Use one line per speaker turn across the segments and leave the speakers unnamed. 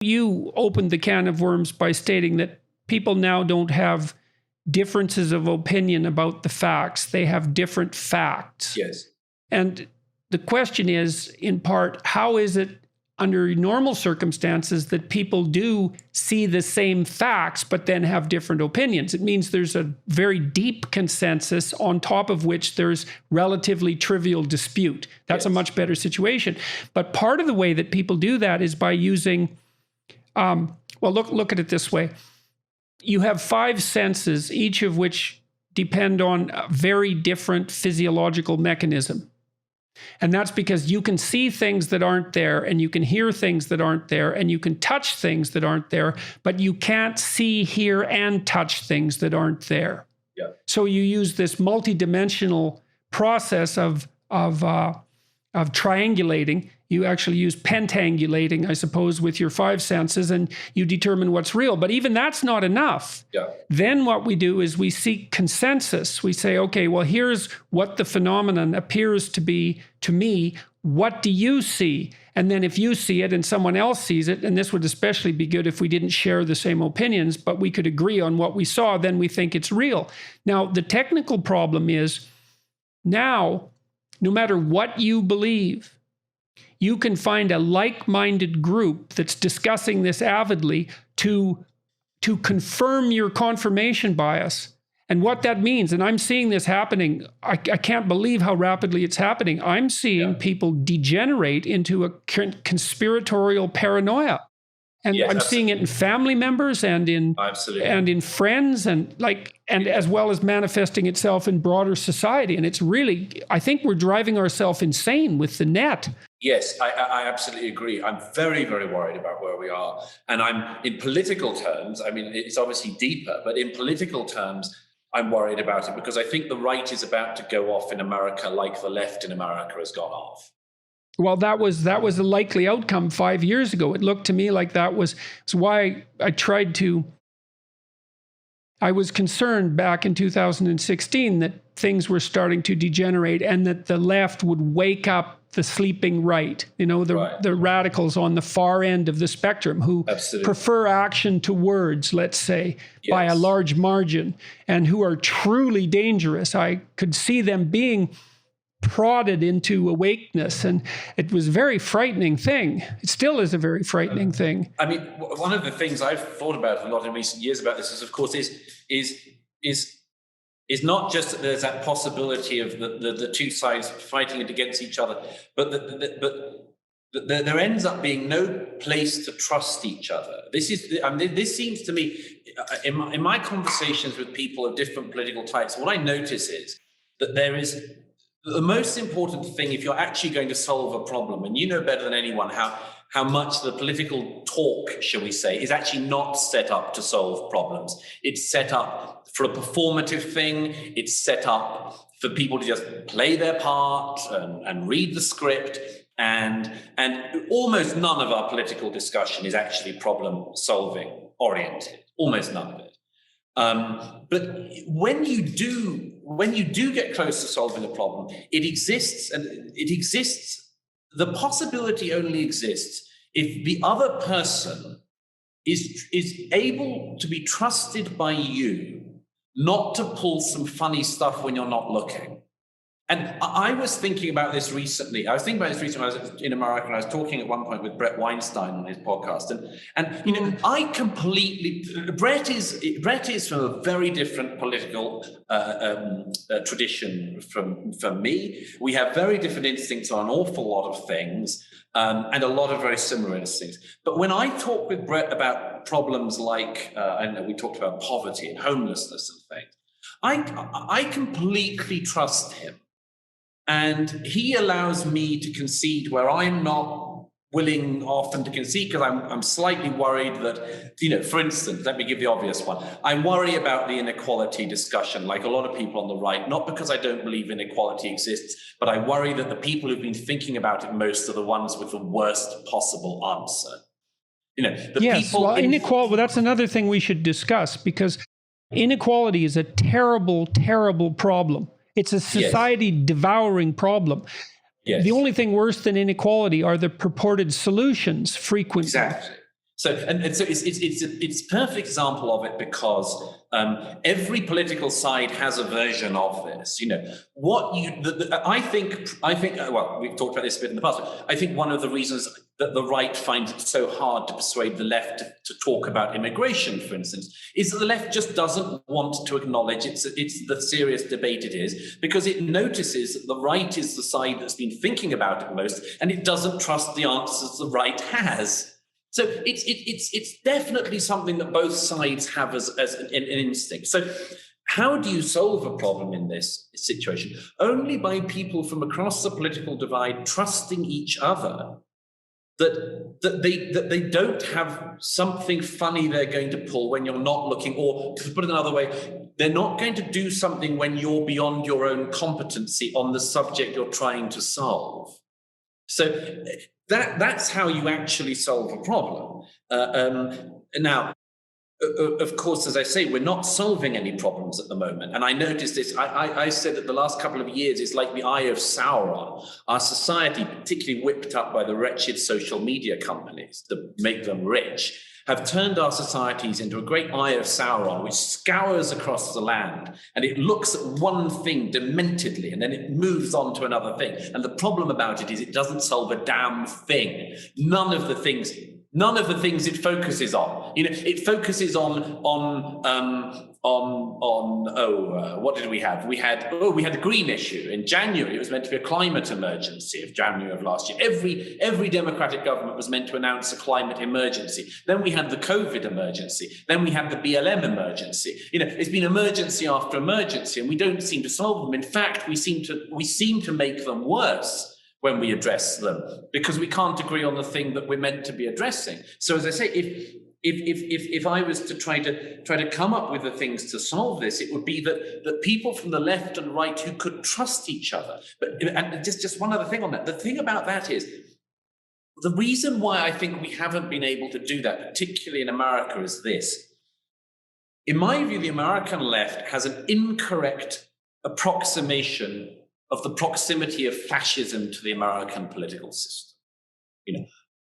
You opened the can of worms by stating that people now don't have differences of opinion about the facts. They have different facts.
Yes.
And the question is, in part, how is it under normal circumstances that people do see the same facts but then have different opinions? It means there's a very deep consensus on top of which there's relatively trivial dispute. That's a much better situation. But part of the way that people do that is by using, well, look at it this way. You have 5 senses, each of which depend on a very different physiological mechanism. And that's because you can see things that aren't there, and you can hear things that aren't there, and you can touch things that aren't there, but you can't see, hear, and touch things that aren't there.
Yeah.
So you use this multidimensional process of triangulating. You actually use pentangulating, I suppose, with your 5 senses, and you determine what's real. But even that's not enough.
Yeah.
Then what we do is we seek consensus. We say, okay, well, here's what the phenomenon appears to be to me. What do you see? And then if you see it and someone else sees it, and this would especially be good if we didn't share the same opinions, but we could agree on what we saw, then we think it's real. Now, the technical problem is now, no matter what you believe, you can find a like-minded group that's discussing this avidly to confirm your confirmation bias. And what that means, and I'm seeing this happening, I can't believe how rapidly it's happening. I'm seeing people degenerate into a conspiratorial paranoia. And I'm seeing it in family members and in friends and as well as manifesting itself in broader society. And it's really, I think we're driving ourselves insane with the net.
Yes, I absolutely agree. I'm very, very worried about where we are. And I'm, in political terms, I mean, it's obviously deeper, but in political terms, I'm worried about it because I think the right is about to go off in America like the left in America has gone off.
Well, that was a likely outcome 5 years ago. It looked to me like that was why I was concerned back in 2016 that things were starting to degenerate and that the left would wake up the sleeping right, the radicals on the far end of the spectrum who prefer action to words, let's say, by a large margin, and who are truly dangerous. I could see them being prodded into awakeness, and it was a very frightening thing. It still is a very frightening thing.
I mean, one of the things I've thought about a lot in recent years about this is, of course, is not just that there's that possibility of the two sides fighting against each other, but there ends up being no place to trust each other. This seems to me, in my conversations with people of different political types, what I notice is that there is the most important thing, if you're actually going to solve a problem, and you know better than anyone how much the political talk, shall we say, is actually not set up to solve problems. It's set up for a performative thing. It's set up for people to just play their part and read the script. And almost none of our political discussion is actually problem-solving oriented. Almost none of it. But when you do get close to solving a problem, it exists, and it exists. The possibility only exists if the other person is able to be trusted by you not to pull some funny stuff when you're not looking. And I was thinking about this recently. When I was in America, and I was talking at one point with Brett Weinstein on his podcast. And I completely, Brett is from a very different political tradition from me. We have very different instincts on an awful lot of things, and a lot of very similar instincts. But when I talk with Brett about problems like, and we talked about poverty and homelessness and things, I completely trust him. And he allows me to concede where I'm not willing often to concede, because I'm slightly worried that, for instance, let me give the obvious one. I worry about the inequality discussion, like a lot of people on the right, not because I don't believe inequality exists, but I worry that the people who've been thinking about it most are the ones with the worst possible answer.
Inequality, that's another thing we should discuss, because inequality is a terrible, terrible problem. It's a society-devouring problem. Yes. The only thing worse than inequality are the purported solutions frequently.
Exactly. So, and so it's a perfect example of it, because every political side has a version of this. I think, well, we've talked about this a bit in the past. I think one of the reasons that the right finds it so hard to persuade the left to talk about immigration, for instance, is that the left just doesn't want to acknowledge it's the serious debate it is, because it notices that the right is the side that's been thinking about it most, and it doesn't trust the answers the right has. So it's definitely something that both sides have as an instinct. So how do you solve a problem in this situation? Only by people from across the political divide trusting each other that they don't have something funny they're going to pull when you're not looking, or to put it another way, they're not going to do something when you're beyond your own competency on the subject you're trying to solve. So that's how you actually solve a problem. Now, of course, as I say, we're not solving any problems at the moment. And I noticed this, I said that the last couple of years is like the eye of Sauron. Our society, particularly whipped up by the wretched social media companies that make them rich, have turned our societies into a great eye of Sauron, which scours across the land, and it looks at one thing dementedly, and then it moves on to another thing. And the problem about it is it doesn't solve a damn thing. None of the things it focuses on. It focuses what did we have? We had the green issue in January. It was meant to be a climate emergency of January of last year. Every democratic government was meant to announce a climate emergency. Then we had the COVID emergency. Then we had the BLM emergency. It's been emergency after emergency, and we don't seem to solve them. In fact, we seem to make them worse when we address them, because we can't agree on the thing that we're meant to be addressing. So, as I say, if I was to try to come up with the things to solve this, it would be that people from the left and right who could trust each other. And just one other thing on that. The thing about that is, the reason why I think we haven't been able to do that, particularly in America, is this. In my view, the American left has an incorrect approximation of the proximity of fascism to the American political system,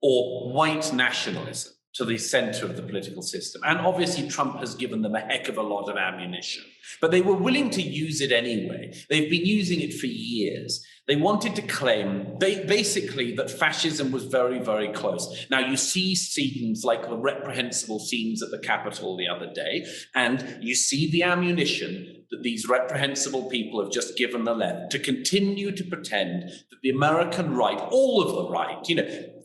or white nationalism to the center of the political system. And obviously Trump has given them a heck of a lot of ammunition, but they were willing to use it anyway. They've been using it for years. They wanted to claim basically that fascism was very, very close. Now you see scenes like the reprehensible scenes at the Capitol the other day, and you see the ammunition that these reprehensible people have just given the left to continue to pretend that the American right, all of the right,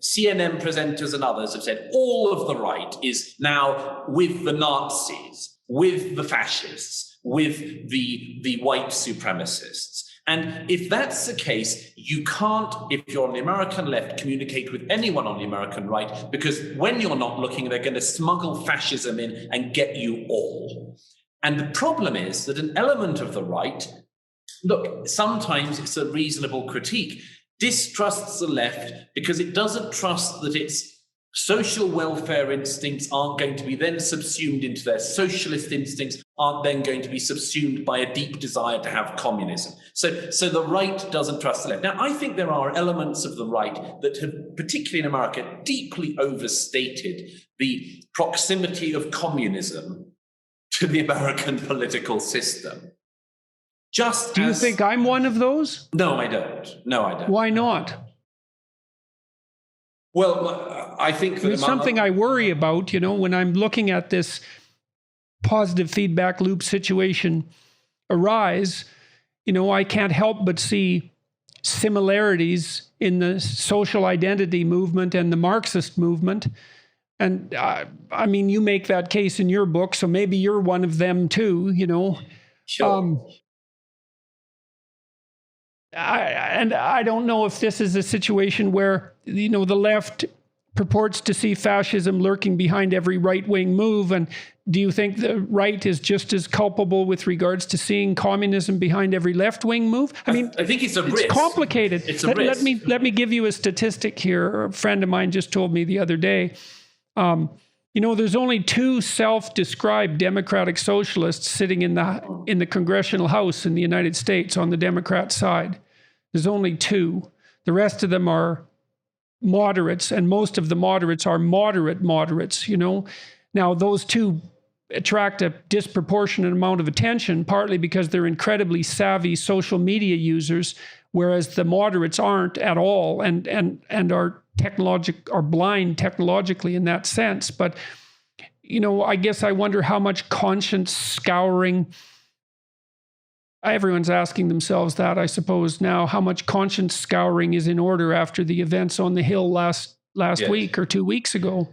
CNN presenters and others have said all of the right is now with the Nazis, with the fascists, with the white supremacists. And if that's the case, you can't, if you're on the American left, communicate with anyone on the American right, because when you're not looking, they're going to smuggle fascism in and get you all. And the problem is that an element of the right, look, sometimes it's a reasonable critique, distrusts the left because it doesn't trust that its social welfare instincts aren't going to be then subsumed into their socialist instincts, aren't then going to be subsumed by a deep desire to have communism. So the right doesn't trust the left. Now, I think there are elements of the right that have, particularly in America, deeply overstated the proximity of communism to the American political system.
Do you think I'm one of those?
No, I don't.
Why not?
Well, I think that
it's something I worry about, when I'm looking at this positive feedback loop situation arise, I can't help but see similarities in the social identity movement and the Marxist movement. And I mean, you make that case in your book, so maybe you're one of them too,
Sure.
I don't know if this is a situation where, the left purports to see fascism lurking behind every right-wing move. And do you think the right is just as culpable with regards to seeing communism behind every left-wing move? I mean,
I think it's a risk.
It's complicated.
It's a risk.
Let me give you a statistic here. A friend of mine just told me the other day, there's only 2 self-described democratic socialists sitting in the congressional house in the United States on the Democrat side. There's only 2. The rest of them are moderates, and most of the moderates are moderate moderates, you know. Now, those two attract a disproportionate amount of attention, partly because they're incredibly savvy social media users, whereas the moderates aren't at all, and are blind technologically in that sense. But, you know, I guess I wonder how much conscience scouring, everyone's asking themselves that, I suppose, now, how much conscience scouring is in order after the events on the Hill last
Yes.
week or 2 weeks ago.